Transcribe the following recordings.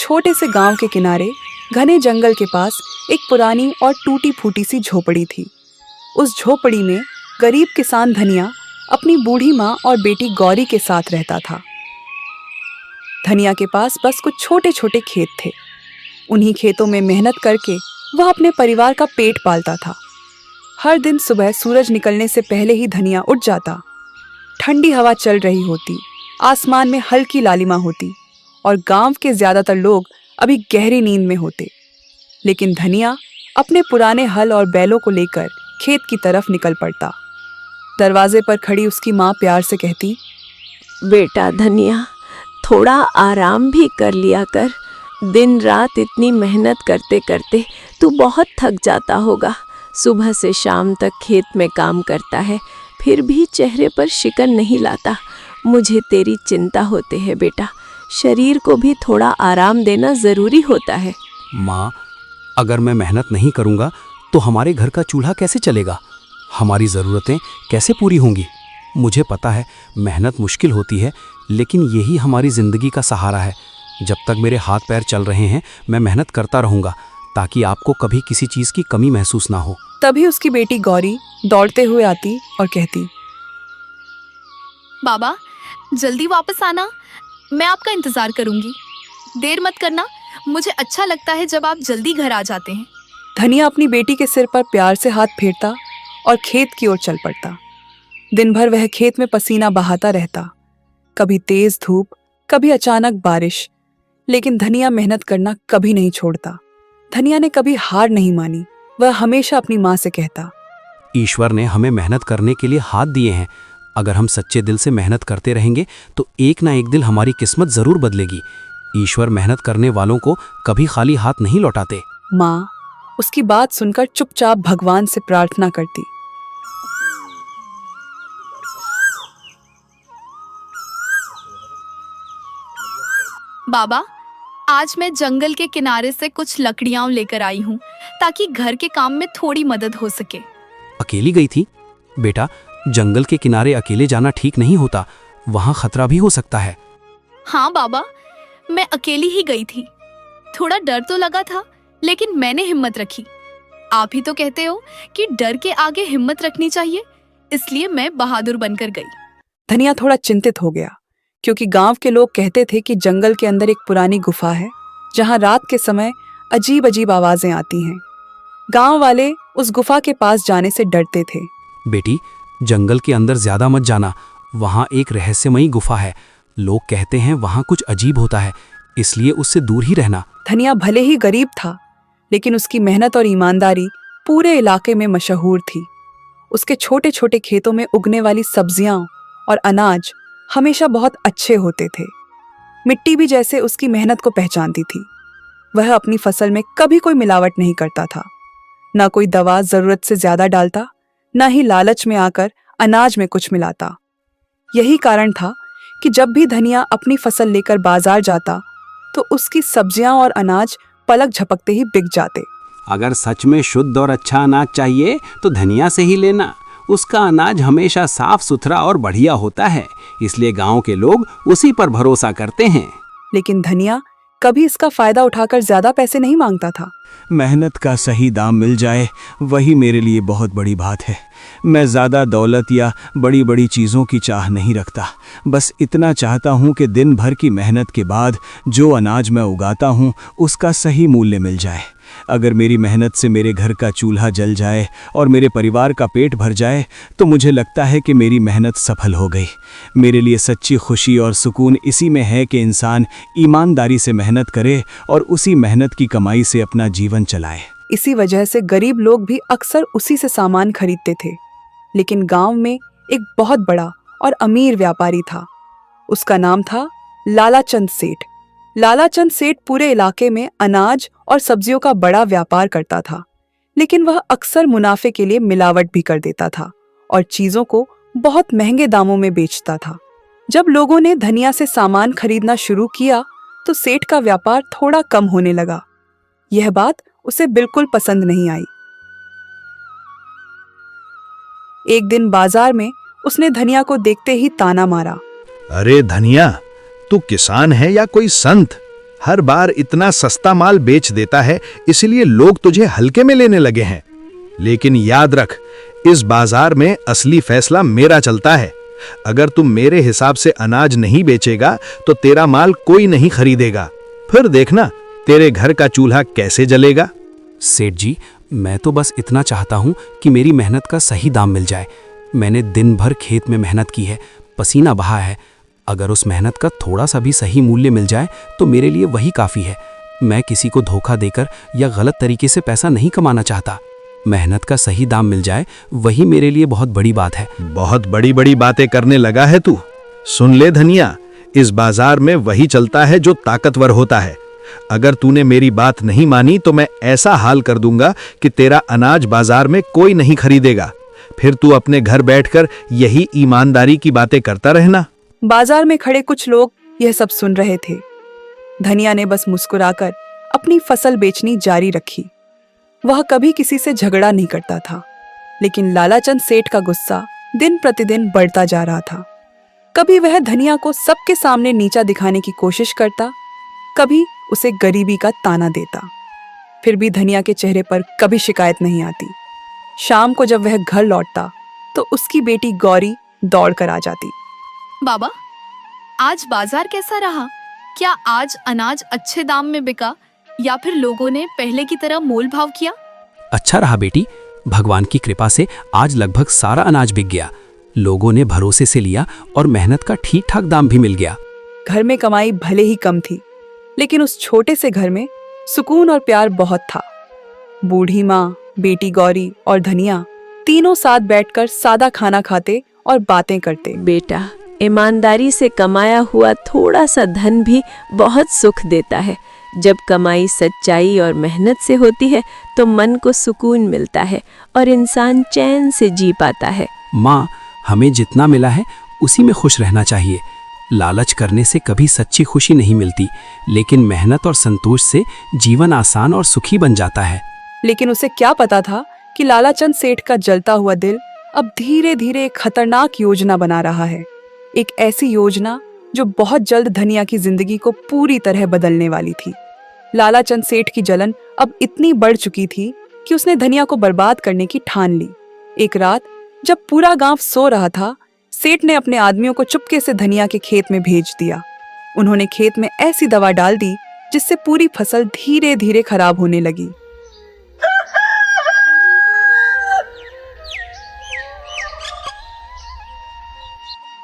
छोटे से गांव के किनारे घने जंगल के पास एक पुरानी और टूटी फूटी सी झोपड़ी थी। उस झोपड़ी में गरीब किसान धनिया अपनी बूढ़ी माँ और बेटी गौरी के साथ रहता था। धनिया के पास बस कुछ छोटे छोटे खेत थे। उन्हीं खेतों में मेहनत करके वह अपने परिवार का पेट पालता था। हर दिन सुबह सूरज निकलने से पहले ही धनिया उठ जाता। ठंडी हवा चल रही होती, आसमान में हल्की लालिमा होती और गांव के ज्यादातर लोग अभी गहरी नींद में होते। लेकिन धनिया अपने पुराने हल और बैलों को लेकर खेत की तरफ निकल पड़ता। दरवाजे पर खड़ी उसकी माँ प्यार से कहती, बेटा धनिया, थोड़ा आराम भी कर लिया कर। दिन रात इतनी मेहनत करते करते तू बहुत थक जाता होगा। सुबह से शाम तक खेत में काम करता है, फिर भी चेहरे पर शिकन नहीं लाता। मुझे तेरी चिंता होती है बेटा। शरीर को भी थोड़ा आराम देना जरूरी होता है। माँ, अगर मैं मेहनत नहीं करूँगा तो हमारे घर का चूल्हा कैसे चलेगा? हमारी ज़रूरतें कैसे पूरी होंगी? मुझे पता है मेहनत मुश्किल होती है, लेकिन यही हमारी ज़िंदगी का सहारा है। जब तक मेरे हाथ पैर चल रहे हैं मैं मेहनत करता रहूँगा, ताकि आपको कभी किसी चीज़ की कमी महसूस ना हो। तभी उसकी बेटी गौरी दौड़ते हुए आती और कहती, बाबा, जल्दी वापस आना, मैं आपका इंतजार करूंगी। देर मत करना, मुझे अच्छा लगता है जब आप जल्दी घर आ जाते हैं। धनिया अपनी बेटी के सिर पर प्यार से हाथ फेरता और खेत की ओर चल पड़ता। दिन भर वह खेत में पसीना बहाता रहता, कभी तेज धूप, कभी अचानक बारिश, लेकिन धनिया मेहनत करना कभी नहीं छोड़ता। धनिया ने कभी हार नहीं मानी। वह हमेशा अपनी माँ से कहता, ईश्वर ने हमें मेहनत करने के लिए हाथ दिए हैं। अगर हम सच्चे दिल से मेहनत करते रहेंगे तो एक ना एक दिन हमारी किस्मत ज़रूर बदलेगी। ईश्वर मेहनत करने वालों को कभी खाली हाथ नहीं लौटाते। माँ उसकी बात सुनकर चुपचाप भगवान से प्रार्थना करती। बाबा, आज मैं जंगल के किनारे से कुछ लकड़ियां लेकर आई हूँ, ताकि घर के काम में थोड़ी मदद हो सके। अकेली गई थी? बेटा, जंगल के किनारे अकेले जाना ठीक नहीं होता, वहाँ खतरा भी हो सकता है। हाँ बाबा, मैं अकेली ही गई थी। थोड़ा डर तो लगा था, लेकिन मैंने हिम्मत रखी। आप ही तो कहते हो कि डर के आगे हिम्मत रखनी चाहिए, इसलिए मैं बहादुर बनकर गई। धनिया थोड़ा चिंतित हो गया, क्योंकि गांव के लोग कहते थे कि जंगल के अंदर एक पुरानी गुफा है, जहां रात के समय अजीब अजीब आवाजें आती हैं। गांव वाले उस गुफा के पास जाने से डरते थे। बेटी, जंगल के अंदर ज्यादा मत जाना, वहाँ एक रहस्यमयी गुफा है। लोग कहते हैं वहाँ कुछ अजीब होता है, इसलिए उससे दूर ही रहना। धनिया भले ही गरीब था, लेकिन उसकी मेहनत और ईमानदारी पूरे इलाके में मशहूर थी। उसके छोटे छोटे खेतों में उगने वाली सब्जियां और अनाज हमेशा बहुत अच्छे होते थे। मिट्टी भी जैसे उसकी मेहनत को पहचानती थी। वह अपनी फसल में कभी कोई मिलावट नहीं करता था, ना कोई दवा जरूरत से ज्यादा डालता, ना ही लालच में आकर अनाज में कुछ मिलाता। यही कारण था कि जब भी धनिया अपनी फसल लेकर बाजार जाता तो उसकी सब्जियां और अनाज पलक झपकते ही बिक जाते। अगर सच में शुद्ध और अच्छा अनाज चाहिए तो धनिया से ही लेना। उसका अनाज हमेशा साफ सुथरा और बढ़िया होता है, इसलिए गांव के लोग उसी पर भरोसा करते हैं। लेकिन धनिया कभी इसका फायदा उठाकर ज्यादा पैसे नहीं मांगता था। मेहनत का सही दाम मिल जाए, वही मेरे लिए बहुत बड़ी बात है। मैं ज़्यादा दौलत या बड़ी बड़ी चीज़ों की चाह नहीं रखता। बस इतना चाहता हूँ कि दिन भर की मेहनत के बाद जो अनाज मैं उगाता हूँ उसका सही मूल्य मिल जाए। अगर मेरी मेहनत से मेरे घर का चूल्हा जल जाए और मेरे परिवार का पेट भर जाए तो मुझे लगता है कि मेरी मेहनत सफल हो गई। मेरे लिए सच्ची खुशी और सुकून इसी में है कि इंसान ईमानदारी से मेहनत करे और उसी मेहनत की कमाई से अपना जीवन चलाए। इसी वजह से गरीब लोग भी अक्सर उसी से सामान खरीदते थे। लेकिन गांव में एक बहुत बड़ा और अमीर व्यापारी था। उसका नाम था लालाचंद सेठ। लालाचंद सेठ पूरे इलाके में अनाज और सब्जियों का बड़ा व्यापार करता था, लेकिन वह अक्सर मुनाफे के लिए मिलावट भी कर देता था और चीजों को बहुत महंगे दामों में बेचता था। जब लोगों ने धनिया से सामान खरीदना शुरू किया तो सेठ का व्यापार थोड़ा कम होने लगा। यह बात उसे बिल्कुल पसंद नहीं आई। एक दिन बाजार में उसने धनिया को देखते ही ताना मारा। अरे धनिया, तू किसान है या कोई संत? हर बार इतना सस्ता माल बेच देता है, इसलिए लोग तुझे हल्के में लेने लगे हैं। लेकिन याद रख, इस बाजार में असली फैसला मेरा चलता है। अगर तुम मेरे हिसाब से अनाज नहीं बेचेगा तो तेरा माल कोई नहीं खरीदेगा। फिर देखना तेरे घर का चूल्हा कैसे जलेगा। सेठ जी, मैं तो बस इतना चाहता हूँ कि मेरी मेहनत का सही दाम मिल जाए। मैंने दिन भर खेत में मेहनत की है, पसीना बहा है। अगर उस मेहनत का थोड़ा सा भी सही मूल्य मिल जाए तो मेरे लिए वही काफ़ी है। मैं किसी को धोखा देकर या गलत तरीके से पैसा नहीं कमाना चाहता। मेहनत का सही दाम मिल जाए वही मेरे लिए बहुत बड़ी बात है। बहुत बड़ी बड़ी बातें करने लगा है तू। सुन ले धनिया, इस बाजार में वही चलता है जो ताकतवर होता है। अगर तूने मेरी बात नहीं मानी तो मैं ऐसा हाल कर दूंगा कि तेरा अनाज बाजार में कोई नहीं खरीदेगा। फिर तू अपने घर बैठकर यही ईमानदारी की बातें करता रहना। बाजार में खड़े कुछ लोग यह सब सुन रहे थे। धनिया ने बस मुस्कुराकर अपनी फसल बेचनी जारी रखी। वह कभी किसी से झगड़ा नहीं करता था, लेकिन लालाचंद सेठ का गुस्सा दिन प्रतिदिन बढ़ता जा रहा था। कभी वह धनिया को सबके सामने नीचा दिखाने की कोशिश करता, कभी उसे गरीबी का ताना देता। फिर भी धनिया के चेहरे पर कभी शिकायत नहीं आती। शाम को जब वह घर लौटता तो उसकी बेटी गौरी दौड़ कर आ जाती। बाबा, आज बाजार कैसा रहा? क्या आज अनाज अच्छे दाम में बिका या फिर लोगों ने पहले की तरह मोल भाव किया? अच्छा रहा बेटी, भगवान की कृपा से आज लगभग सारा अनाज बिक गया। लोगों ने भरोसे से लिया और मेहनत का ठीक ठाक दाम भी मिल गया। घर में कमाई भले ही कम थी, लेकिन उस छोटे से घर में सुकून और प्यार बहुत था। बूढ़ी माँ, बेटी गौरी और धनिया तीनों साथ बैठकर सादा खाना खाते और बातें करते। बेटा, ईमानदारी से कमाया हुआ थोड़ा सा धन भी बहुत सुख देता है। जब कमाई सच्चाई और मेहनत से होती है तो मन को सुकून मिलता है और इंसान चैन से जी पाता है। माँ, हमें जितना मिला है उसी में खुश रहना चाहिए। लालच करने से कभी सच्ची खुशी नहीं मिलती, लेकिन मेहनत और संतोष से जीवन आसान और सुखी बन जाता है। लेकिन उसे क्या पता था कि लालाचंद सेठ का जलता हुआ दिल अब धीरे धीरे एक खतरनाक योजना बना रहा है। एक ऐसी योजना जो बहुत जल्द धनिया की जिंदगी को पूरी तरह बदलने वाली थी। लालाचंद सेठ की जलन अब इतनी बढ़ चुकी थी कि उसने धनिया को बर्बाद करने की ठान ली। एक रात जब पूरा गांव सो रहा था, सेठ ने अपने आदमियों को चुपके से धनिया के खेत में भेज दिया। उन्होंने खेत में ऐसी दवा डाल दी जिससे पूरी फसल धीरे धीरे खराब होने लगी।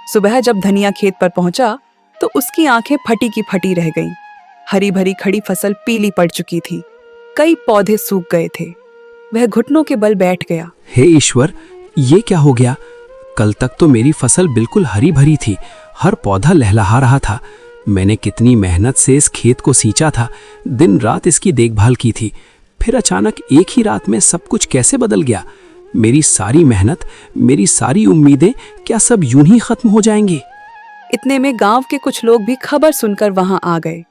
सुबह जब धनिया खेत पर पहुंचा तो उसकी आंखें फटी की फटी रह गईं। हरी भरी खड़ी फसल पीली पड़ चुकी थी। कई पौधे सूख गए थे। वह घुटनों के बल बैठ गया। हे ईश्वर, ये क्या हो गया? कल तक तो मेरी फसल बिल्कुल हरी भरी थी, हर पौधा लहलहा रहा था। मैंने कितनी मेहनत से इस खेत को सींचा था, दिन रात इसकी देखभाल की थी। फिर अचानक एक ही रात में सब कुछ कैसे बदल गया? मेरी सारी मेहनत, मेरी सारी उम्मीदें क्या सब यूं ही खत्म हो जाएंगी? इतने में गांव के कुछ लोग भी खबर सुनकर वहां आ गए।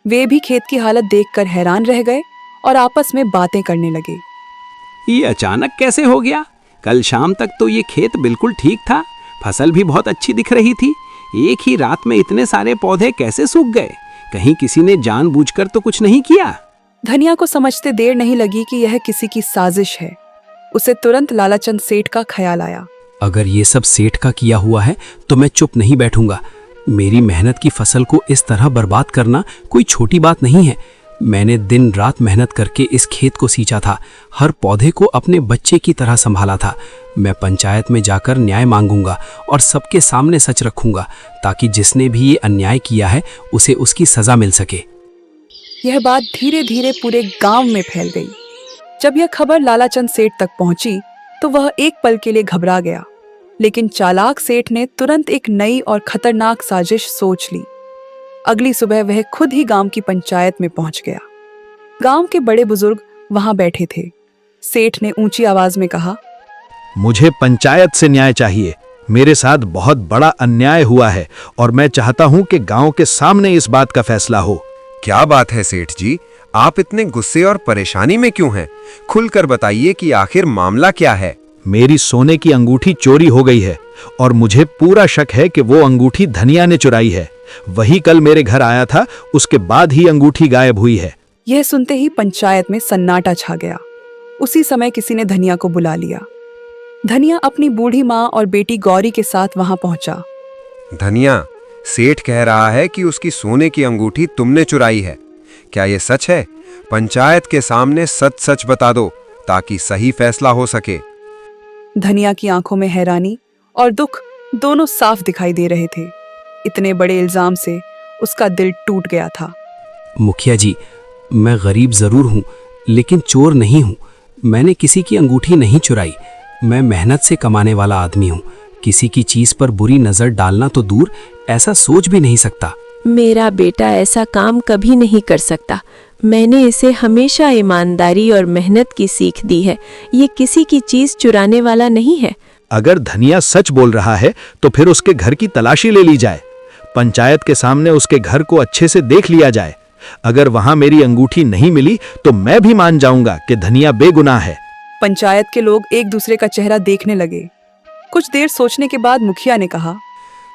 वे भी खेत की हालत देखकर हैरान रह गए और आपस में बातें करने लगे। ये अचानक कैसे हो गया? कल शाम तक तो ये खेत बिल्कुल ठीक था, फसल भी बहुत अच्छी दिख रही थी। एक ही रात में इतने सारे पौधे कैसे सूख गए? कहीं किसी ने जानबूझकर तो कुछ नहीं किया? धनिया को समझते देर नहीं लगी कि यह किसी की साजिश है। उसे तुरंत लालाचंद सेठ का ख्याल आया। अगर ये सब सेठ का किया हुआ है तो मैं चुप नहीं बैठूंगा। मेरी मेहनत की फसल को इस तरह बर्बाद करना कोई छोटी बात नहीं है। मैंने दिन रात मेहनत करके इस खेत को सींचा था, हर पौधे को अपने बच्चे की तरह संभाला था। मैं पंचायत में जाकर न्याय मांगूंगा और सबके सामने सच रखूंगा, ताकि जिसने भी ये अन्याय किया है उसे उसकी सजा मिल सके। यह बात धीरे धीरे पूरे गांव में फैल गई। जब यह खबर लालाचंद सेठ तक पहुंची तो वह एक पल के लिए घबरा गया, लेकिन चालाक सेठ ने तुरंत एक नई और खतरनाक साजिश सोच ली। अगली सुबह वह खुद ही गांव की पंचायत में पहुंच गया। गांव के बड़े बुजुर्ग वहां बैठे थे। सेठ ने ऊंची आवाज में कहा, मुझे पंचायत से न्याय चाहिए। मेरे साथ बहुत बड़ा अन्याय हुआ है और मैं चाहता हूं कि गांव के सामने इस बात का फैसला हो। क्या बात है सेठ जी, आप इतने गुस्से और परेशानी में क्यों हैं? खुलकर बताइए कि आखिर मामला क्या है। मेरी सोने की अंगूठी चोरी हो गई है और मुझे पूरा शक है कि वो अंगूठी धनिया ने चुराई है। वही कल मेरे घर आया था, उसके बाद ही अंगूठी गायब हुई है। यह सुनते ही पंचायत में सन्नाटा छा गया। उसी समय किसी ने धनिया को बुला लिया। धनिया अपनी बूढ़ी माँ और बेटी गौरी के साथ वहां पहुंचा। धनिया, सेठ कह रहा है कि उसकी सोने की अंगूठी तुमने चुराई है। क्या ये सच है? पंचायत के सामने सच सच बता दो ताकि सही फैसला हो सके। धनिया की आंखों में हैरानी और दुख दोनों साफ दिखाई दे रहे थे। इतने बड़े इल्जाम से उसका दिल टूट गया था। मुखिया जी, मैं गरीब जरूर हूँ लेकिन चोर नहीं हूँ। मैंने किसी की अंगूठी नहीं चुराई। मैं मेहनत से कमाने वाला आदमी हूँ। किसी की चीज पर बुरी नजर डालना तो दूर, ऐसा सोच भी नहीं सकता। मेरा बेटा ऐसा काम कभी नहीं कर सकता। मैंने इसे हमेशा ईमानदारी और मेहनत की सीख दी है। ये किसी की चीज चुराने वाला नहीं है। अगर धनिया सच बोल रहा है तो फिर उसके घर की तलाशी ले ली जाए। पंचायत के सामने उसके घर को अच्छे से देख लिया जाए। अगर वहां मेरी अंगूठी नहीं मिली तो मैं भी मान जाऊंगा कि धनिया बेगुनाह है। पंचायत के लोग एक दूसरे का चेहरा देखने लगे। कुछ देर सोचने के बाद मुखिया ने कहा,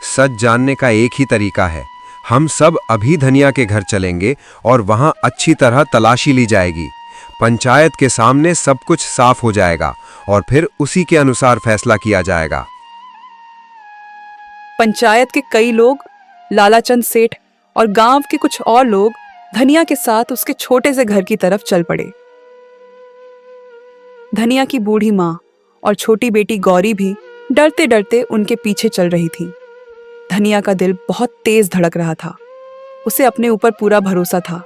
सच जानने का एक ही तरीका है। हम सब अभी धनिया के घर चलेंगे और वहां अच्छी तरह तलाशी ली जाएगी। पंचायत के सामने सब कुछ साफ हो जाएगा और फिर उसी के अनुसार फैसला किया जाएगा। पंचायत के कई लोग, लालाचंद सेठ और गांव के कुछ और लोग धनिया के साथ उसके छोटे से घर की तरफ चल पड़े। धनिया की बूढ़ी माँ और छोटी बेटी गौरी भी डरते डरते उनके पीछे चल रही थी। धनिया का दिल बहुत तेज धड़क रहा था। उसे अपने ऊपर पूरा भरोसा था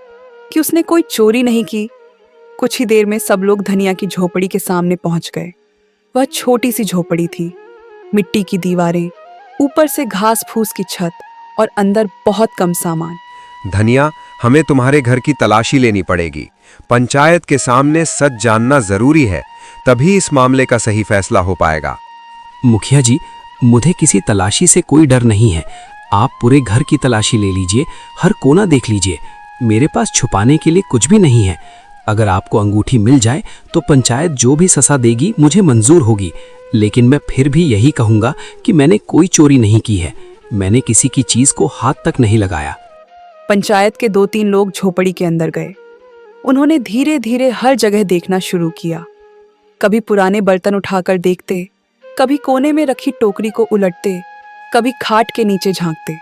कि उसने कोई चोरी नहीं की। कुछ ही देर में सब लोग धनिया की झोपड़ी के सामने पहुंच गए। वह छोटी सी झोपड़ी थी, मिट्टी की दीवारें, ऊपर से घास फूस की छत और अंदर बहुत कम सामान। धनिया, हमें तुम्हारे घर की तलाशी लेनी पड़ेगी। पंचायत के सामने सच जानना जरूरी है, तभी इस मामले का सही फैसला हो पाएगा। मुखिया जी, मुझे किसी तलाशी से कोई डर नहीं है। आप पूरे घर की तलाशी ले लीजिए, हर कोना देख लीजिए। मेरे पास छुपाने के लिए कुछ भी नहीं है। अगर आपको अंगूठी मिल जाए तो पंचायत जो भी सजा देगी मुझे मंजूर होगी। लेकिन मैं फिर भी यही कहूँगा कि मैंने कोई चोरी नहीं की है। मैंने किसी की चीज को हाथ तक नहीं लगाया। पंचायत के 2-3 लोग झोपड़ी के अंदर गए। उन्होंने धीरे धीरे हर जगह देखना शुरू किया। कभी पुराने बर्तन उठाकर देखते, कभी कोने में रखी टोकरी को उलटते, कभी खाट के नीचे झांकते।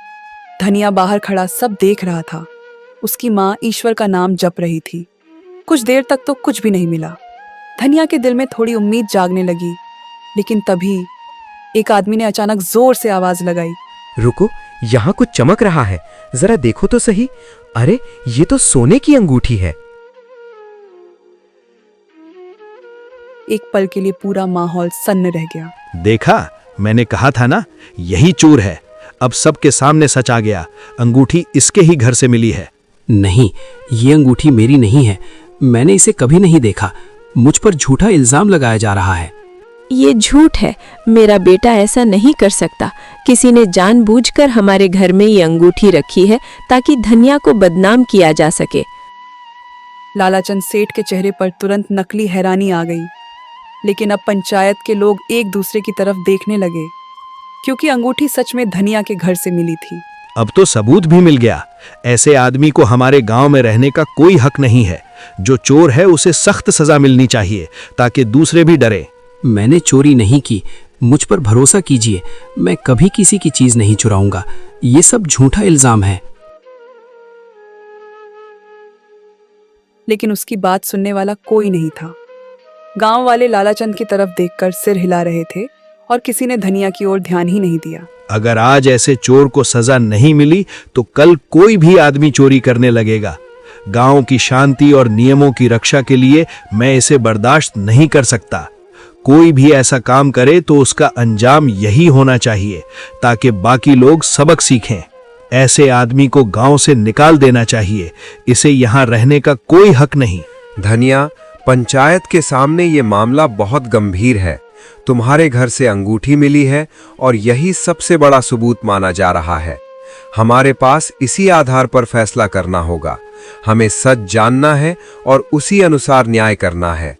धनिया बाहर खड़ा सब देख रहा था। उसकी माँ ईश्वर का नाम जप रही थी। कुछ देर तक तो कुछ भी नहीं मिला। धनिया के दिल में थोड़ी उम्मीद जागने लगी, लेकिन तभी एक आदमी ने अचानक जोर से आवाज लगाई, रुको, यहाँ कुछ चमक रहा है, जरा देखो तो सही। अरे, ये तो सोने की अंगूठी है। एक पल के लिए पूरा माहौल सन्न रह गया। देखा, मैंने कहा था ना, यही चोर है। अब सबके सामने सच आ गया। अंगूठी इसके ही घर से मिली है। नहीं, ये अंगूठी मेरी नहीं है। मैंने इसे कभी नहीं देखा। मुझ पर झूठा इल्जाम लगाया जा रहा है। ये झूठ है। मेरा बेटा ऐसा नहीं कर सकता। किसी ने जानबूझकर हमारे घर में ये अंगूठी रखी है ताकि धनिया को बदनाम किया जा सके। लालाचंद सेठ के चेहरे पर तुरंत नकली हैरानी आ गई। लेकिन अब पंचायत के लोग एक दूसरे की तरफ देखने लगे, क्योंकि अंगूठी सच में धनिया के घर से मिली थी। अब तो सबूत भी मिल गया। ऐसे आदमी को हमारे गांव में रहने का कोई हक नहीं है। जो चोर है उसे सख्त सजा मिलनी चाहिए ताकि दूसरे भी डरे। मैंने चोरी नहीं की। मुझ पर भरोसा कीजिए, मैं कभी किसी की चीज नहीं चुराऊंगा। ये सब झूठा इल्जाम है। लेकिन उसकी बात सुनने वाला कोई नहीं था। गांव वाले लालाचंद की तरफ देखकर सिर हिला रहे थे और किसी ने धनिया की ओर ध्यान ही नहीं दिया। अगर आज ऐसे चोर को सजा नहीं मिली तो कल कोई भी आदमी चोरी करने लगेगा। गांव की शांति और नियमों की रक्षा के लिए मैं इसे बर्दाश्त नहीं कर सकता। कोई भी ऐसा काम करे तो उसका अंजाम यही होना चाहिए ताकि बाकी लोग सबक सीखें। ऐसे आदमी को गांव से निकाल देना चाहिए। इसे यहाँ रहने का कोई हक नहीं। धनिया, पंचायत के सामने ये मामला बहुत गंभीर है। तुम्हारे घर से अंगूठी मिली है और यही सबसे बड़ा सबूत माना जा रहा है। हमारे पास इसी आधार पर फैसला करना होगा। हमें सच जानना है और उसी अनुसार न्याय करना है।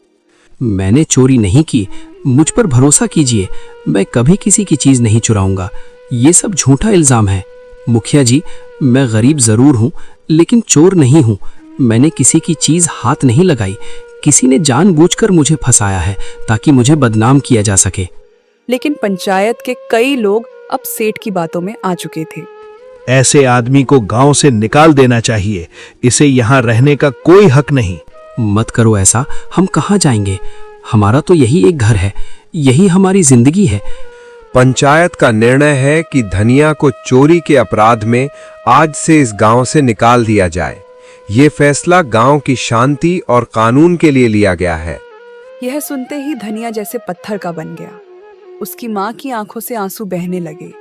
मैंने चोरी नहीं की। मुझ पर भरोसा कीजिए, मैं कभी किसी की चीज नहीं चुराऊंगा। ये सब झूठा इल्जाम है। मुखिया जी, मैं गरीब जरूर हूँ, लेकिन चोर नहीं हूँ। मैंने किसी की चीज हाथ नहीं लगाई। किसी ने जानबूझकर मुझे फंसाया है ताकि मुझे बदनाम किया जा सके। लेकिन पंचायत के कई लोग अब सेठ की बातों में आ चुके थे। ऐसे आदमी को गांव से निकाल देना चाहिए। इसे यहाँ रहने का कोई हक नहीं। मत करो ऐसा, हम कहाँ जाएंगे? हमारा तो यही एक घर है, यही हमारी जिंदगी है। पंचायत का निर्णय है कि धनिया को चोरी के अपराध में आज से इस गांव से निकाल दिया जाए। ये फैसला गांव की शांति और कानून के लिए लिया गया है। यह सुनते ही धनिया जैसे पत्थर का बन गया। उसकी माँ की आंखों से आंसू बहने लगे।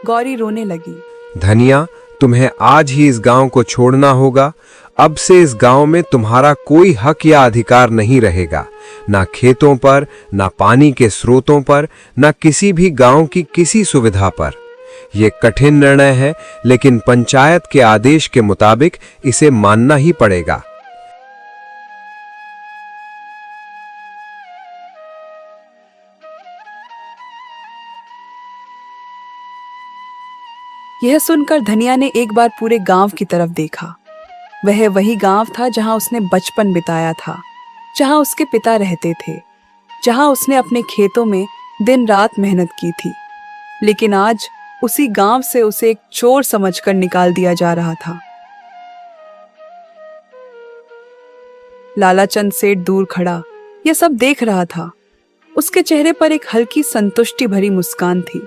गौरी रोने लगी। धनिया, तुम्हें आज ही इस गांव को छोड़ना होगा। अब से इस गांव में तुम्हारा कोई हक या अधिकार नहीं रहेगा, ना खेतों पर, ना पानी के स्रोतों पर, ना किसी भी गांव की किसी सुविधा पर। यह कठिन निर्णय है, लेकिन पंचायत के आदेश के मुताबिक इसे मानना ही पड़ेगा। यह सुनकर धनिया ने एक बार पूरे गांव की तरफ देखा। वह वही गांव था जहां उसने बचपन बिताया था, जहां उसके पिता रहते थे, जहां उसने अपने खेतों में दिन रात मेहनत की थी। लेकिन आज उसी गांव से उसे एक चोर समझकर निकाल दिया जा रहा था। लालाचंद सेठ दूर खड़ा यह सब देख रहा था। उसके चेहरे पर एक हल्की संतुष्टि भरी मुस्कान थी,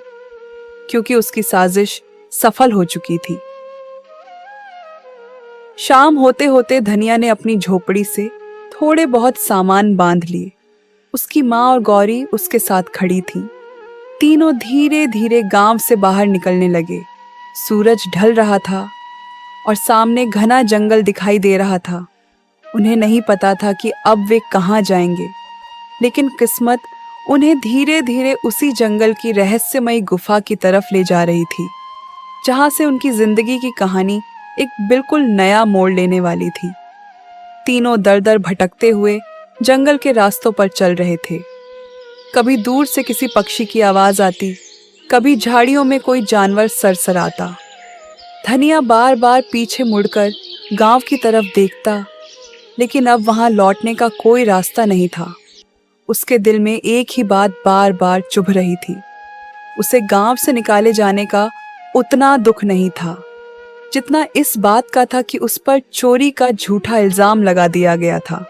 क्योंकि उसकी साजिश सफल हो चुकी थी। शाम होते होते धनिया ने अपनी झोपड़ी से थोड़े बहुत सामान बांध लिए। उसकी माँ और गौरी उसके साथ खड़ी थीं। तीनों धीरे धीरे गांव से बाहर निकलने लगे। सूरज ढल रहा था और सामने घना जंगल दिखाई दे रहा था। उन्हें नहीं पता था कि अब वे कहाँ जाएंगे, लेकिन किस्मत उन्हें धीरे धीरे उसी जंगल की रहस्यमयी गुफा की तरफ ले जा रही थी, जहां से उनकी जिंदगी की कहानी एक बिल्कुल नया मोड़ लेने वाली थी। तीनों दर दर भटकते हुए जंगल के रास्तों पर चल रहे थे। कभी दूर से किसी पक्षी की आवाज आती, कभी झाड़ियों में कोई जानवर सरसराता। धनिया बार बार पीछे मुड़कर गांव की तरफ देखता, लेकिन अब वहां लौटने का कोई रास्ता नहीं था। उसके दिल में एक ही बात बार बार चुभ रही थी। उसे गांव से निकाले जाने का उतना दुख नहीं था जितना इस बात का था कि उस पर चोरी का झूठा इल्जाम लगा दिया गया था।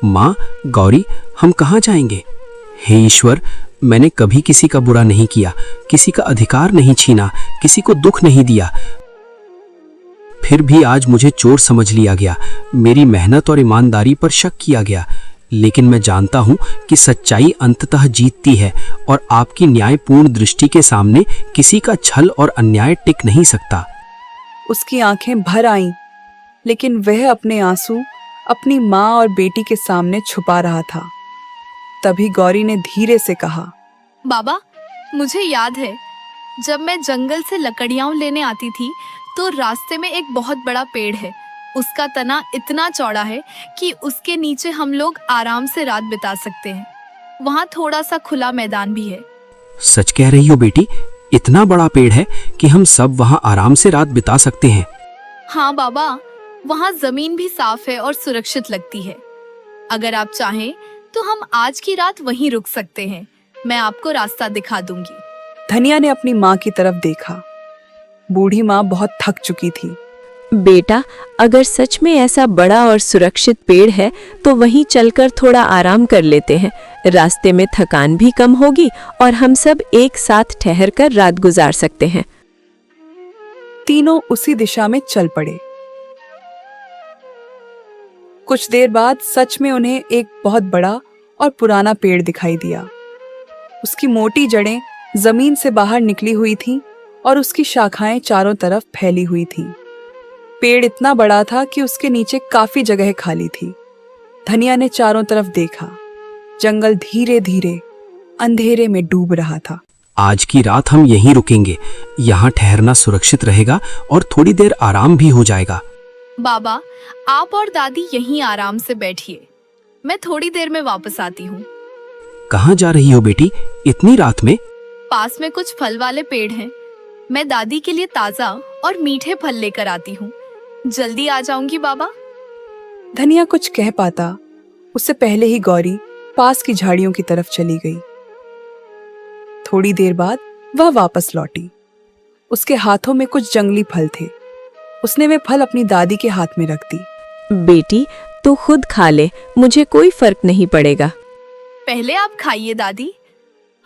माँ, गौरी, हम कहाँ जाएंगे? हे ईश्वर, मैंने कभी किसी का बुरा नहीं किया, किसी का अधिकार नहीं छीना, किसी को दुख नहीं दिया। फिर भी आज मुझे चोर समझ लिया गया, मेरी मेहनत और ईमानदारी पर शक किया गया। लेकिन मैं जानता हूँ कि सच्चाई अंततः जीतती है और आपकी न्यायपूर्ण दृष्टि के सामने किसी का छल और अन्याय टिक नहीं सकता। उसकी आंखें भर आईं, लेकिन वह अपने आंसू अपनी माँ और बेटी के सामने छुपा रहा था। तभी गौरी ने धीरे से कहा, बाबा, मुझे याद है जब मैं जंगल से लकड़ियां लेने आती थी तो रास्ते में एक बहुत बड़ा पेड़ है। उसका तना इतना चौड़ा है कि उसके नीचे हम लोग आराम से रात बिता सकते हैं। वहाँ थोड़ा सा खुला मैदान भी है। सच कह रही हो बेटी? इतना बड़ा पेड़ है कि हम सब वहाँ आराम से रात बिता सकते हैं? हाँ बाबा, वहाँ जमीन भी साफ है और सुरक्षित लगती है। अगर आप चाहें तो हम आज की रात वहीं रुक सकते हैं। मैं आपको रास्ता दिखा दूंगी। धनिया ने अपनी माँ की तरफ देखा। बूढ़ी माँ बहुत थक चुकी थी। बेटा, अगर सच में ऐसा बड़ा और सुरक्षित पेड़ है तो वहीं चलकर थोड़ा आराम कर लेते हैं। रास्ते में थकान भी कम होगी और हम सब एक साथ ठहरकर रात गुजार सकते हैं। तीनों उसी दिशा में चल पड़े। कुछ देर बाद सच में उन्हें एक बहुत बड़ा और पुराना पेड़ दिखाई दिया। उसकी मोटी जड़ें जमीन से बाहर निकली हुई थीं और उसकी शाखाएं चारों तरफ फैली हुई थीं। पेड़ इतना बड़ा था कि उसके नीचे काफी जगह खाली थी। धनिया ने चारों तरफ देखा। जंगल धीरे धीरे अंधेरे में डूब रहा था। आज की रात हम यहीं रुकेंगे। यहाँ ठहरना सुरक्षित रहेगा और थोड़ी देर आराम भी हो जाएगा। बाबा, आप और दादी यहीं आराम से बैठिए, मैं थोड़ी देर में वापस आती हूँ। कहाँ जा रही हो बेटी इतनी रात में? पास में कुछ फल वाले पेड़ हैं, मैं दादी के लिए ताजा और मीठे फल लेकर आती हूँ। जल्दी आ जाऊंगी बाबा। धनिया कुछ कह पाता उससे पहले ही गौरी पास की झाड़ियों की तरफ चली गई। थोड़ी देर बाद वह वापस लौटी। उसके हाथों में कुछ जंगली फल थे। उसने वे फल अपनी दादी के हाथ में रख दी। बेटी, तू खुद खा ले, मुझे कोई फर्क नहीं पड़ेगा। पहले आप खाइए दादी,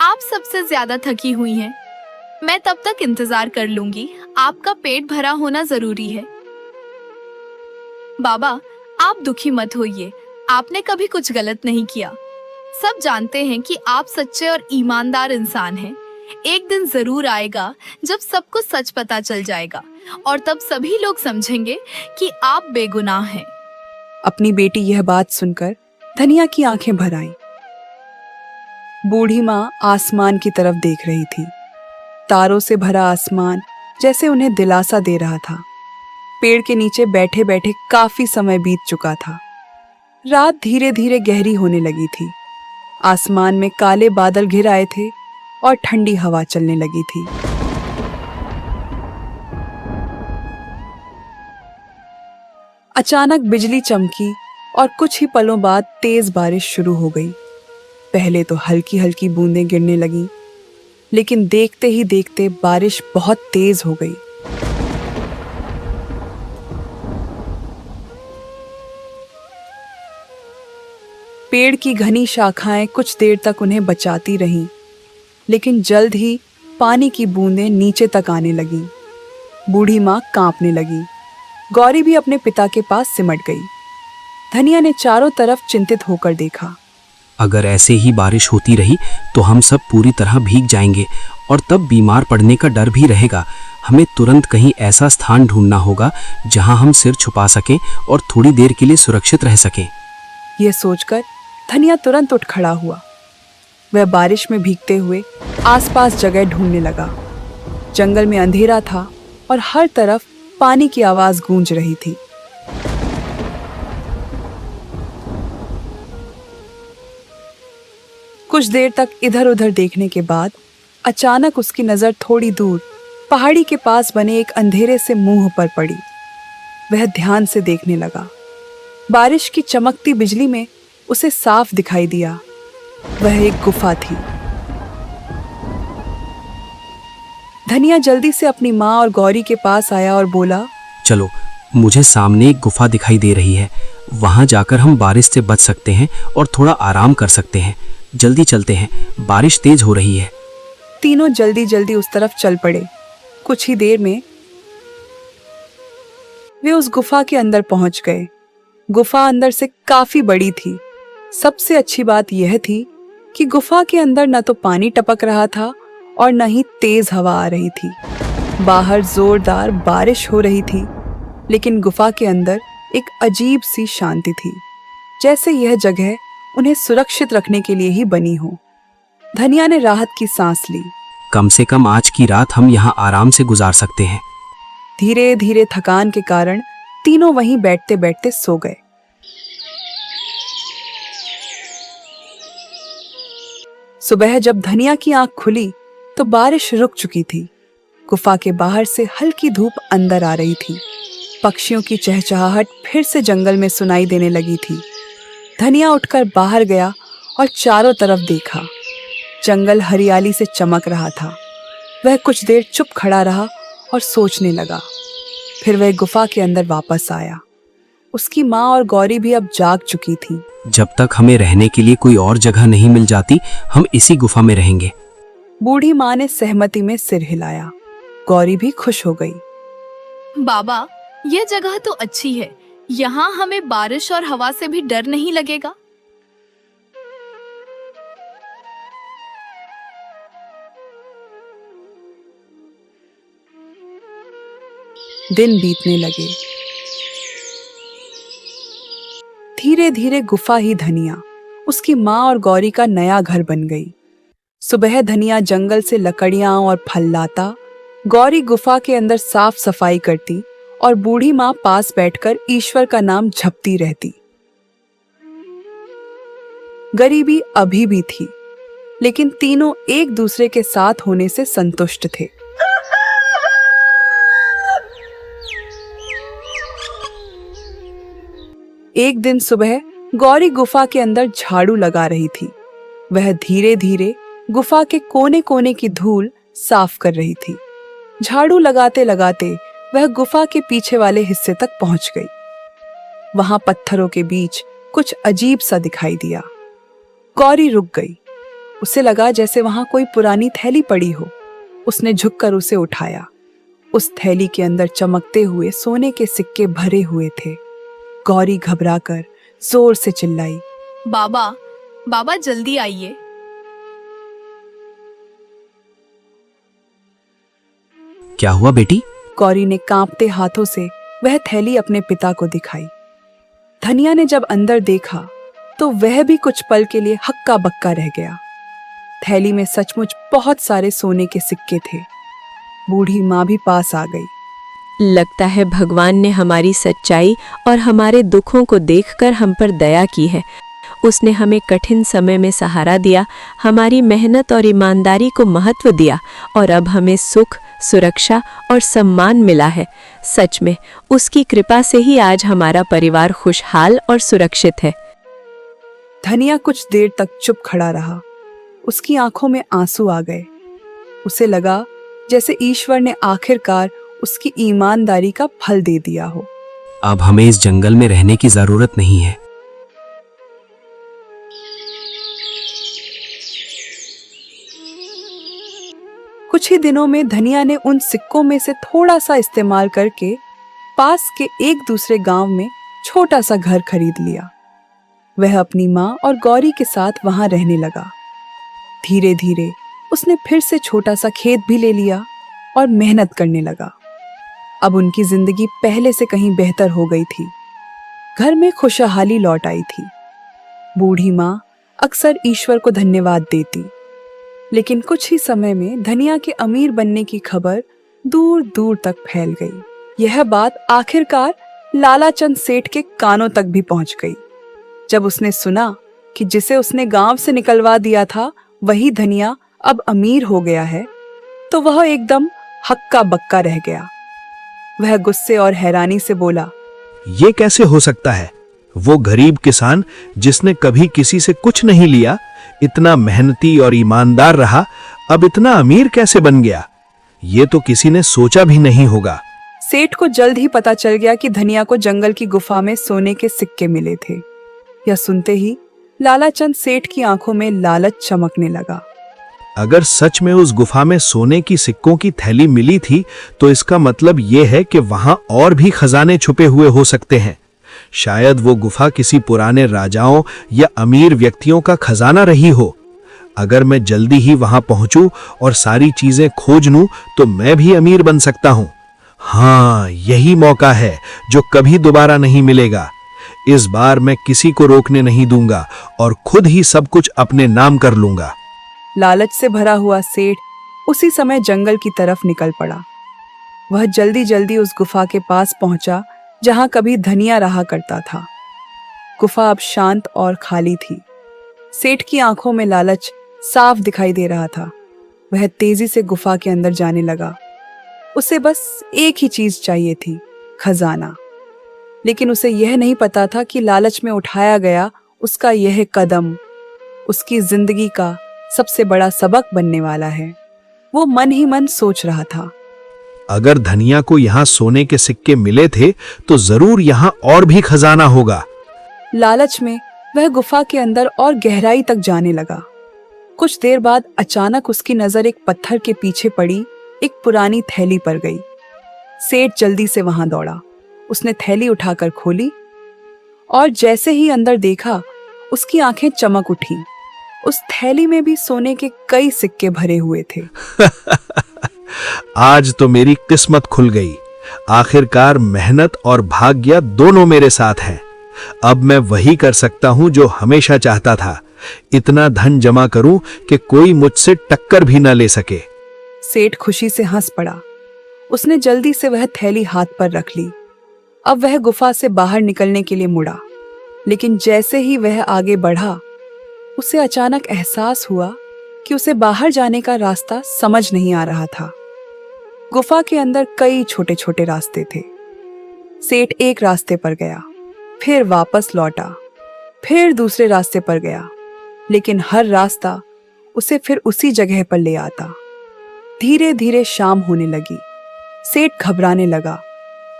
आप सबसे ज्यादा थकी हुई हैं। मैं तब तक इंतजार कर लूंगी, आपका पेट भरा होना जरूरी है। बाबा, आप दुखी मत होइए, आपने कभी कुछ गलत नहीं किया। सब जानते हैं कि आप सच्चे और ईमानदार इंसान हैं। एक दिन जरूर आएगा जब सबको सच पता चल जाएगा और तब सभी लोग समझेंगे कि आप बेगुनाह हैं। अपनी बेटी यह बात सुनकर धनिया की आंखें भर आईं। बूढ़ी माँ आसमान की तरफ देख रही थी। तारों से भरा आसमान जैसे उन्हें दिलासा दे रहा था। पेड़ के नीचे बैठे बैठे काफी समय बीत चुका था। रात धीरे धीरे गहरी होने लगी थी। आसमान में काले बादल घिर आए थे और ठंडी हवा चलने लगी थी। अचानक बिजली चमकी और कुछ ही पलों बाद तेज बारिश शुरू हो गई। पहले तो हल्की हल्की बूंदें गिरने लगीं, लेकिन देखते ही देखते बारिश बहुत तेज हो गई। पेड़ की घनी शाखाएं कुछ देर तक उन्हें बचाती रहीं, लेकिन जल्द ही पानी की बूंदें नीचे तक आने लगीं। बूढ़ी माँ कांपने लगी। गौरी भी अपने पिता के पास सिमट गई। धनिया ने चारों तरफ चिंतित होकर देखा। अगर ऐसे ही बारिश होती रही तो हम सब पूरी तरह भीग जाएंगे और तब बीमार पड़ने का डर भी रहेगा। हमें तुरंत कहीं ऐसा स्थान ढूंढना होगा जहां हम सिर छुपा सकें और थोड़ी देर के लिए सुरक्षित रह सकें। यह सोचकर धनिया तुरंत उठ खड़ा हुआ। वह बारिश में भीगते हुए आसपास जगह ढूंढने लगा। जंगल में अंधेरा था और हर तरफ पानी की आवाज गूंज रही थी। कुछ देर तक इधर उधर देखने के बाद अचानक उसकी नजर थोड़ी दूर पहाड़ी के पास बने एक अंधेरे से मुंह पर पड़ी। वह ध्यान से देखने लगा। बारिश की चमकती बिजली में उसे साफ दिखाई दिया। वह एक गुफा थी। धनिया जल्दी से अपनी माँ और गौरी के पास आया और बोला, चलो, मुझे सामने एक गुफा दिखाई दे रही है। वहां जाकर हम बारिश से बच सकते हैं और थोड़ा आराम कर सकते हैं। जल्दी चलते हैं, बारिश तेज हो रही है। तीनों जल्दी जल्दी उस तरफ चल पड़े। कुछ ही देर में वे उस गुफा के अंदर पहुंच गए। गुफा अंदर से काफी बड़ी थी। सबसे अच्छी बात यह थी कि गुफा के अंदर न तो पानी टपक रहा था और न ही तेज हवा आ रही थी। बाहर जोरदार बारिश हो रही थी, लेकिन गुफा के अंदर एक अजीब सी शांति थी, जैसे यह जगह उन्हें सुरक्षित रखने के लिए ही बनी हो। धनिया ने राहत की सांस ली। कम से कम आज की रात हम यहाँ आराम से गुजार सकते हैं। धीरे धीरे थकान के कारण तीनों वहीं बैठते बैठते सो गए। सुबह जब धनिया की आंख खुली तो बारिश रुक चुकी थी। गुफा के बाहर से हल्की धूप अंदर आ रही थी। पक्षियों की चहचहाहट फिर से जंगल में सुनाई देने लगी थी। धनिया उठकर बाहर गया और चारों तरफ देखा। जंगल हरियाली से चमक रहा था। वह कुछ देर चुप खड़ा रहा और सोचने लगा। फिर वह गुफा के अंदर वापस आया। उसकी माँ और गौरी भी अब जाग चुकी थी। जब तक हमें रहने के लिए कोई और जगह नहीं मिल जाती, हम इसी गुफा में रहेंगे। बूढ़ी माँ ने सहमति में सिर हिलाया। गौरी भी खुश हो गई। बाबा, यह जगह तो अच्छी है। यहाँ हमें बारिश और हवा से भी डर नहीं लगेगा। दिन बीतने लगे। धीरे धीरे गुफा ही धनिया, उसकी माँ और गौरी का नया घर बन गई। सुबह धनिया जंगल से लकड़ियां और फल लाता, गौरी गुफा के अंदर साफ सफाई करती और बूढ़ी माँ पास बैठकर ईश्वर का नाम जपती रहती। गरीबी अभी भी थी, लेकिन तीनों एक दूसरे के साथ होने से संतुष्ट थे। एक दिन सुबह गौरी गुफा के अंदर झाड़ू लगा रही थी। वह धीरे धीरे गुफा के कोने कोने की धूल साफ कर रही थी। झाड़ू लगाते लगाते वह गुफा के पीछे वाले हिस्से तक पहुंच गई। वहां पत्थरों के बीच कुछ अजीब सा दिखाई दिया। गौरी रुक गई। उसे लगा जैसे वहां कोई पुरानी थैली पड़ी हो। उसने झुककर उसे उठाया। उस थैली के अंदर चमकते हुए सोने के सिक्के भरे हुए थे। गौरी घबराकर जोर से चिल्लाई, बाबा, बाबा जल्दी आइए। क्या हुआ बेटी? गौरी ने कांपते हाथों से वह थैली अपने पिता को दिखाई। धनिया ने जब अंदर देखा तो वह भी कुछ पल के लिए हक्का बक्का रह गया। थैली में सचमुच बहुत सारे सोने के सिक्के थे। बूढ़ी माँ भी पास आ गई। लगता है भगवान ने हमारी सच्चाई और हमारे दुखों को देखकर हम पर दया की है। उसने हमें कठिन समय में सहारा दिया, हमारी मेहनत और ईमानदारी को महत्व दिया और अब हमें सुख, सुरक्षा और सम्मान मिला है। सच में उसकी कृपा से ही आज हमारा परिवार खुशहाल और सुरक्षित है। धनिया कुछ देर तक चुप खड़ा रहा। उसकी आंखों में आंसू आ गए। उसे लगा जैसे ईश्वर ने आखिरकार उसकी ईमानदारी का फल दे दिया हो। अब हमें इस जंगल में रहने की जरूरत नहीं है। कुछ ही दिनों में धनिया ने उन सिक्कों में से थोड़ा सा इस्तेमाल करके पास के एक दूसरे गांव में छोटा सा घर खरीद लिया। वह अपनी माँ और गौरी के साथ वहां रहने लगा। धीरे धीरे उसने फिर से छोटा सा खेत भी ले लिया और मेहनत करने लगा। अब उनकी जिंदगी पहले से कहीं बेहतर हो गई थी। घर में खुशहाली लौट आई थी। बूढ़ी माँ अक्सर ईश्वर को धन्यवाद देती, लेकिन कुछ ही समय में धनिया के अमीर बनने की खबर दूर दूर तक फैल गई। यह बात आखिरकार लालाचंद सेठ के कानों तक भी पहुंच गई। जब उसने सुना कि जिसे उसने गांव से निकलवा दिया था वही धनिया अब अमीर हो गया है, तो वह एकदम हक्का बक्का रह गया। वह गुस्से और हैरानी से बोला, ये कैसे हो सकता है? वो गरीब किसान जिसने कभी किसी से कुछ नहीं लिया, इतना मेहनती और ईमानदार रहा, अब इतना अमीर कैसे बन गया? ये तो किसी ने सोचा भी नहीं होगा। सेठ को जल्द ही पता चल गया कि धनिया को जंगल की गुफा में सोने के सिक्के मिले थे। यह सुनते ही लालाचंद सेठ की आंखों में लालच चमकने लगा। अगर सच में उस गुफा में सोने की सिक्कों की थैली मिली थी, तो इसका मतलब यह है कि वहां और भी खजाने छुपे हुए हो सकते हैं। शायद वो गुफा किसी पुराने राजाओं या अमीर व्यक्तियों का खजाना रही हो। अगर मैं जल्दी ही वहां पहुंचूं और सारी चीजें खोज लूं, तो मैं भी अमीर बन सकता हूं। हाँ, यही मौका है जो कभी दोबारा नहीं मिलेगा। इस बार मैं किसी को रोकने नहीं दूंगा और खुद ही सब कुछ अपने नाम कर लूंगा। लालच से भरा हुआ सेठ उसी समय जंगल की तरफ निकल पड़ा। वह जल्दी जल्दी उस गुफा के पास पहुंचा जहां कभी धनिया रहा करता था। गुफा अब शांत और खाली थी। सेठ की आंखों में लालच साफ दिखाई दे रहा था। वह तेजी से गुफा के अंदर जाने लगा। उसे बस एक ही चीज चाहिए थी, खजाना। लेकिन उसे यह नहीं पता था कि लालच में उठाया गया उसका यह कदम उसकी जिंदगी का सबसे बड़ा सबक बनने वाला है। वो मन ही मन सोच रहा था, अगर धनिया को यहाँ सोने के सिक्के मिले थे, तो जरूर यहाँ और भी खजाना होगा। लालच में वह गुफा के अंदर और गहराई तक जाने लगा। कुछ देर बाद अचानक उसकी नजर एक पत्थर के पीछे पड़ी एक पुरानी थैली पर गई। सेठ जल्दी से वहां दौड़ा। उसने थैली उठाकर खोली और जैसे ही अंदर देखा, उसकी आंखें चमक उठी। उस थैली में भी सोने के कई सिक्के भरे हुए थे। आज तो मेरी किस्मत खुल गई। आखिरकार मेहनत और भाग्य दोनों मेरे साथ हैं। अब मैं वही कर सकता हूं जो हमेशा चाहता था, इतना धन जमा करूं कि कोई मुझसे टक्कर भी न ले सके। सेठ खुशी से हंस पड़ा। उसने जल्दी से वह थैली हाथ पर रख ली। अब वह गुफा से बाहर निकलने के लिए मुड़ा, लेकिन जैसे ही वह आगे बढ़ा, उसे अचानक एहसास हुआ कि उसे बाहर जाने का रास्ता समझ नहीं आ रहा था। गुफा के अंदर कई छोटे छोटे रास्ते थे। सेठ एक रास्ते पर गया, फिर वापस लौटा, फिर दूसरे रास्ते पर गया, लेकिन हर रास्ता उसे फिर उसी जगह पर ले आता। धीरे धीरे शाम होने लगी। सेठ घबराने लगा।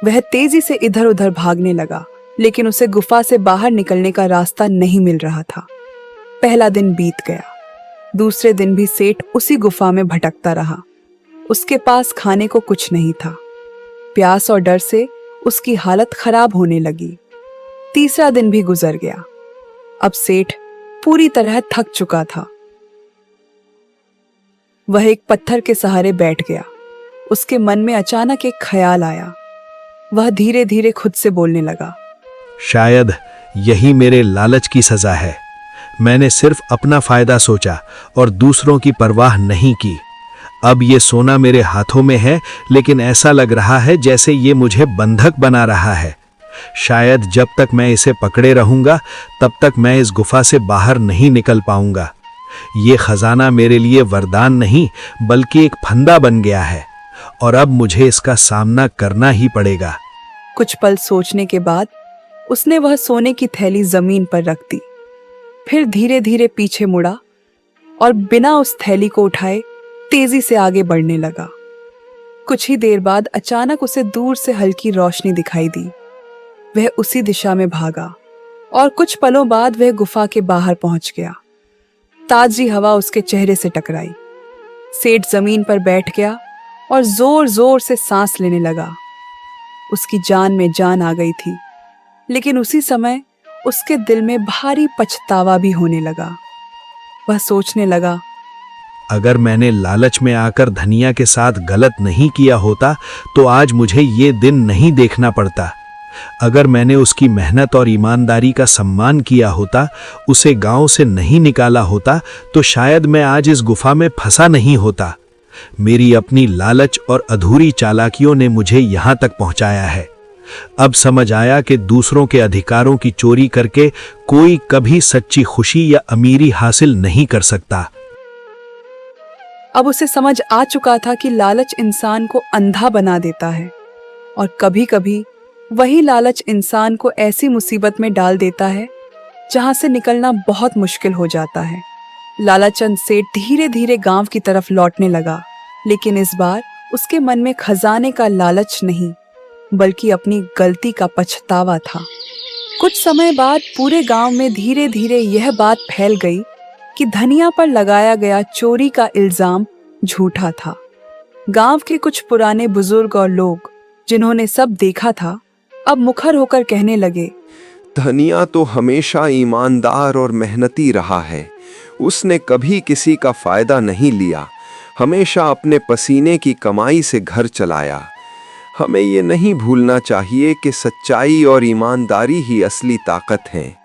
वह तेजी से इधर उधर भागने लगा, लेकिन उसे गुफा से बाहर निकलने का रास्ता नहीं मिल रहा था। पहला दिन बीत गया। दूसरे दिन भी सेठ उसी गुफा में भटकता रहा। उसके पास खाने को कुछ नहीं था। प्यास और डर से उसकी हालत खराब होने लगी। तीसरा दिन भी गुजर गया। अब सेठ पूरी तरह थक चुका था। वह एक पत्थर के सहारे बैठ गया। उसके मन में अचानक एक ख्याल आया। वह धीरे धीरे खुद से बोलने लगा, शायद यही मेरे लालच की सजा है। मैंने सिर्फ अपना फायदा सोचा और दूसरों की परवाह नहीं की। अब ये सोना मेरे हाथों में है, लेकिन ऐसा लग रहा है जैसे ये मुझे बंधक बना रहा है। शायद जब तक मैं इसे पकड़े रहूंगा, तब तक मैं इस गुफा से बाहर नहीं निकल पाऊंगा। ये खजाना मेरे लिए वरदान नहीं, बल्कि एक फंदा बन गया है, और अब मुझे इसका सामना करना ही पड़ेगा। कुछ पल सोचने के बाद उसने वह सोने की थैली जमीन पर रख दी। फिर धीरे धीरे पीछे मुड़ा और बिना उस थैली को उठाए तेजी से आगे बढ़ने लगा। कुछ ही देर बाद अचानक उसे दूर से हल्की रोशनी दिखाई दी। वह उसी दिशा में भागा और कुछ पलों बाद वह गुफा के बाहर पहुंच गया। ताजी हवा उसके चेहरे से टकराई। सेठ जमीन पर बैठ गया और जोर जोर से सांस लेने लगा। उसकी जान में जान आ गई थी, लेकिन उसी समय उसके दिल में भारी पछतावा भी होने लगा। वह सोचने लगा, अगर मैंने लालच में आकर धनिया के साथ गलत नहीं किया होता, तो आज मुझे ये दिन नहीं देखना पड़ता। अगर मैंने उसकी मेहनत और ईमानदारी का सम्मान किया होता, उसे गांव से नहीं निकाला होता, तो शायद मैं आज इस गुफा में फंसा नहीं होता। मेरी अपनी लालच और अधूरी चालाकियों ने मुझे यहां तक पहुंचाया है। अब समझ आया कि दूसरों के अधिकारों की चोरी करके कोई कभी सच्ची खुशी या अमीरी हासिल नहीं कर सकता। अब उसे समझ आ चुका था कि लालच इंसान को अंधा बना देता है, और कभी-कभी वही लालच इंसान को ऐसी मुसीबत में डाल देता है जहां से निकलना बहुत मुश्किल हो जाता है। लालाचंद सेठ धीरे धीरे गांव की तरफ लौटने लगा, लेकिन इस बार उसके मन में खजाने का लालच नहीं, बल्कि अपनी गलती का पछतावा था। कुछ समय बाद पूरे गांव में धीरे धीरे यह बात फैल गई कि धनिया पर लगाया गया चोरी का इल्जाम झूठा था। गांव के कुछ पुराने बुजुर्ग और लोग, जिन्होंने सब देखा था, अब मुखर होकर कहने लगे, धनिया तो हमेशा ईमानदार और मेहनती रहा है। उसने कभी किसी का फायदा नहीं लिया, हमेशा अपने पसीने की कमाई से घर चलाया। हमें ये नहीं भूलना चाहिए कि सच्चाई और ईमानदारी ही असली ताकत हैं।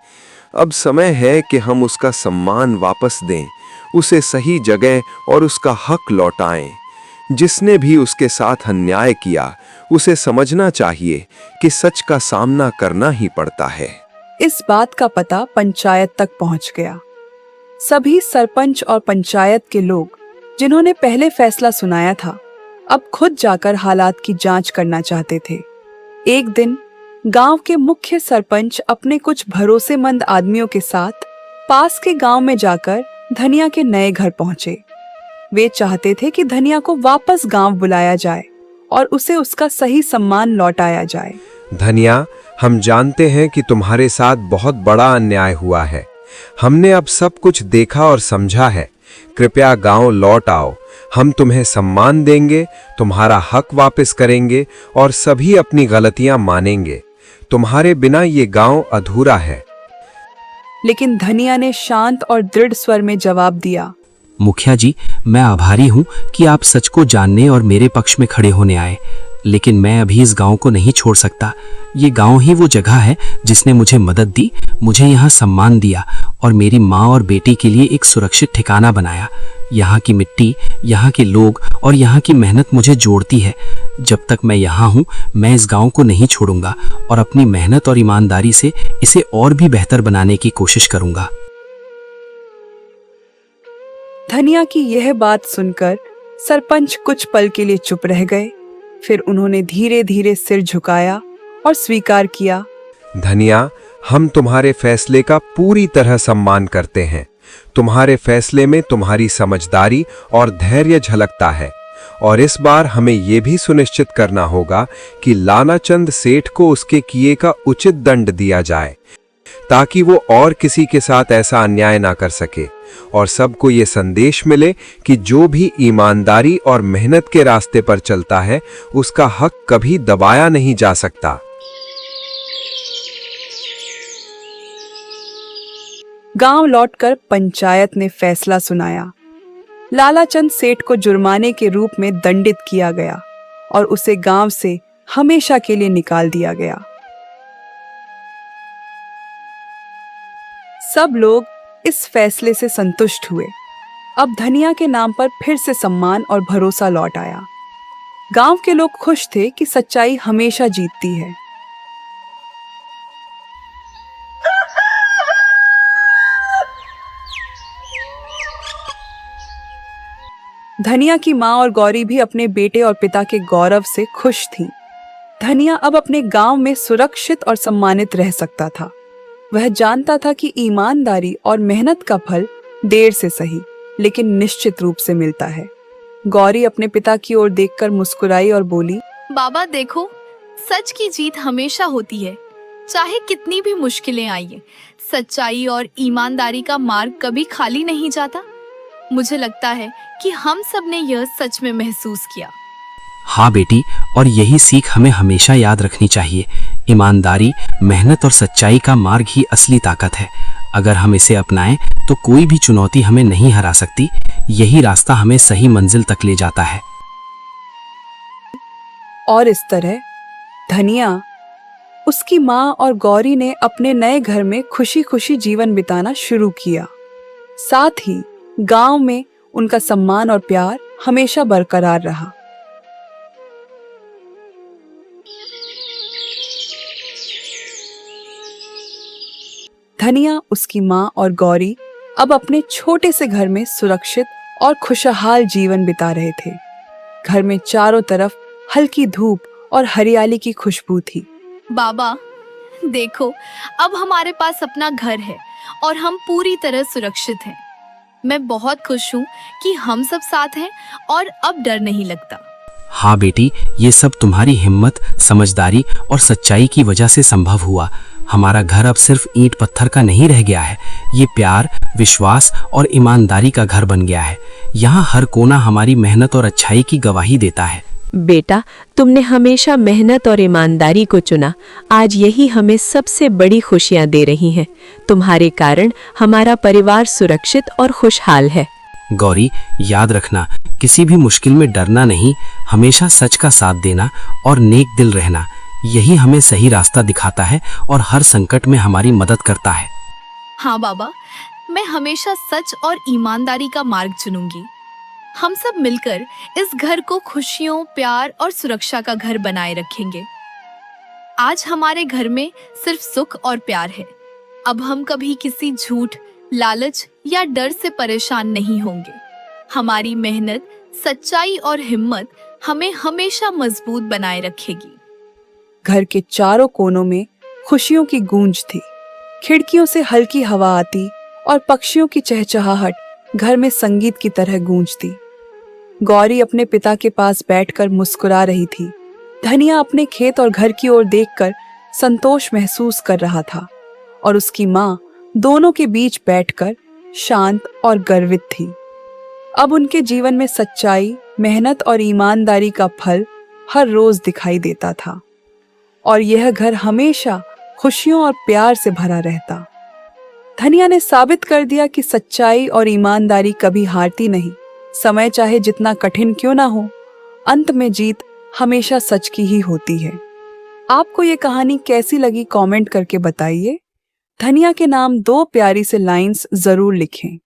अब समय है कि हम उसका सम्मान वापस दें, उसे सही जगह और उसका हक लौटाएं। जिसने भी उसके साथ अन्याय किया, उसे समझना चाहिए कि सच का सामना करना ही पड़ता है। इस बात का पता पंचायत तक पहुंच गया। सभी सरपंच और पंचायत के लोग, जिन्होंने पहले फैसला सुनाया था, अब खुद जाकर हालात की जांच करना चाहते थे। एक दिन गांव के मुख्य सरपंच अपने कुछ भरोसेमंद आदमियों के साथ पास के गांव में जाकर धनिया के नए घर पहुंचे। वे चाहते थे कि धनिया को वापस गांव बुलाया जाए और उसे उसका सही सम्मान लौटाया जाए। धनिया, हम जानते हैं कि तुम्हारे साथ बहुत बड़ा अन्याय हुआ है। हमने अब सब कुछ देखा और समझा है। कृपया गांव लौट आओ। हम तुम्हें सम्मान देंगे, तुम्हारा हक वापस करेंगे और सभी अपनी गलतियां मानेंगे। तुम्हारे बिना ये गांव अधूरा है। लेकिन धनिया ने शांत और दृढ़ स्वर में जवाब दिया, मुखिया जी, मैं आभारी हूँ कि आप सच को जानने और मेरे पक्ष में खड़े होने आए, लेकिन मैं अभी इस गांव को नहीं छोड़ सकता। ये गांव ही वो जगह है जिसने मुझे मदद दी, मुझे यहाँ सम्मान दिया और मेरी माँ और बेटी के लिए एक सुरक्षित ठिकाना बनाया। यहाँ की मिट्टी, यहाँ के लोग और यहाँ की मेहनत मुझे जोड़ती है। जब तक मैं यहाँ हूँ, मैं इस गांव को नहीं छोड़ूंगा और अपनी मेहनत और ईमानदारी से इसे और भी बेहतर बनाने की कोशिश करूंगा। धनिया की यह बात सुनकर सरपंच कुछ पल के लिए चुप रह गए। फिर उन्होंने धीरे धीरे सिर झुकाया और स्वीकार किया। धनिया, हम तुम्हारे फैसले का पूरी तरह सम्मान करते हैं। तुम्हारे फैसले में तुम्हारी समझदारी और धैर्य झलकता है और इस बार हमें यह भी सुनिश्चित करना होगा कि लानाचंद सेठ को उसके किए का उचित दंड दिया जाए, ताकि वो और किसी के साथ ऐसा अन्याय ना कर सके और सबको ये संदेश मिले कि जो भी ईमानदारी और मेहनत के रास्ते पर चलता है उसका हक कभी दबाया नहीं जा सकता। गांव लौटकर पंचायत ने फैसला सुनाया। लालाचंद सेठ को जुर्माने के रूप में दंडित किया गया और उसे गांव से हमेशा के लिए निकाल दिया गया। सब लोग इस फैसले से संतुष्ट हुए। अब धनिया के नाम पर फिर से सम्मान और भरोसा लौट आया। गांव के लोग खुश थे कि सच्चाई हमेशा जीतती है। धनिया की माँ और गौरी भी अपने बेटे और पिता के गौरव से खुश थीं। धनिया अब अपने गांव में सुरक्षित और सम्मानित रह सकता था। वह जानता था कि ईमानदारी और मेहनत का फल देर से सही लेकिन निश्चित रूप से मिलता है। गौरी अपने पिता की ओर देखकर मुस्कुराई और बोली, बाबा देखो, सच की जीत हमेशा होती है, चाहे कितनी भी मुश्किलें आइए। सच्चाई और ईमानदारी का मार्ग कभी खाली नहीं जाता। मुझे लगता है कि हम सब ने यह सच में महसूस किया। हाँ बेटी, और यही सीख हमें हमेशा याद रखनी चाहिए। ईमानदारी, मेहनत और सच्चाई का मार्ग ही असली ताकत है। अगर हम इसे अपनाएं तो कोई भी चुनौती हमें नहीं हरा सकती। यही रास्ता हमें सही मंजिल तक ले जाता है। और इस तरह धनिया, उसकी माँ और गौरी ने अपने नए घर में खुशी खुशी जीवन बिताना शुरू किया। साथ ही गांव में उनका सम्मान और प्यार हमेशा बरकरार रहा। धनिया, उसकी माँ और गौरी अब अपने छोटे से घर में सुरक्षित और खुशहाल जीवन बिता रहे थे। घर में चारों तरफ हल्की धूप और हरियाली की खुशबू थी। बाबा देखो, अब हमारे पास अपना घर है और हम पूरी तरह सुरक्षित हैं। मैं बहुत खुश हूँ कि हम सब साथ हैं और अब डर नहीं लगता। हाँ बेटी, ये सब तुम्हारी हिम्मत, समझदारी और सच्चाई की वजह से संभव हुआ। हमारा घर अब सिर्फ ईंट पत्थर का नहीं रह गया है। ये प्यार, विश्वास और ईमानदारी का घर बन गया है। यहाँ हर कोना हमारी मेहनत और अच्छाई की गवाही देता है। बेटा, तुमने हमेशा मेहनत और ईमानदारी को चुना। आज यही हमें सबसे बड़ी खुशियां दे रही हैं। तुम्हारे कारण हमारा परिवार सुरक्षित और खुशहाल है। गौरी, याद रखना, किसी भी मुश्किल में डरना नहीं, हमेशा सच का साथ देना और नेक दिल रहना, यही हमें सही रास्ता दिखाता है और हर संकट में हमारी मदद करता है। हाँ बाबा, मैं हमेशा सच और ईमानदारी का मार्ग चुनूंगी। हम सब मिलकर इस घर को खुशियों, प्यार और सुरक्षा का घर बनाए रखेंगे। आज हमारे घर में सिर्फ सुख और प्यार है। अब हम कभी किसी झूठ, लालच या डर से परेशान नहीं होंगे। हमारी मेहनत, सच्चाई और हिम्मत हमें हमेशा मजबूत बनाए रखेगी। घर के चारों कोनों में खुशियों की गूंज थी। खिड़कियों से हल्की हवा आती और पक्षियों की चहचहाहट घर में संगीत की तरह गूंजती। गौरी अपने पिता के पास बैठकर मुस्कुरा रही थी। धनिया अपने खेत और घर की ओर देखकर संतोष महसूस कर रहा था और उसकी माँ दोनों के बीच बैठकर शांत और गर्वित थी। अब उनके जीवन में सच्चाई, मेहनत और ईमानदारी का फल हर रोज दिखाई देता था और यह घर हमेशा खुशियों और प्यार से भरा रहता। धनिया ने साबित कर दिया कि सच्चाई और ईमानदारी कभी हारती नहीं। समय चाहे जितना कठिन क्यों ना हो, अंत में जीत हमेशा सच की ही होती है। आपको ये कहानी कैसी लगी कमेंट करके बताइए। धनिया के नाम 2 प्यारी से लाइंस जरूर लिखें।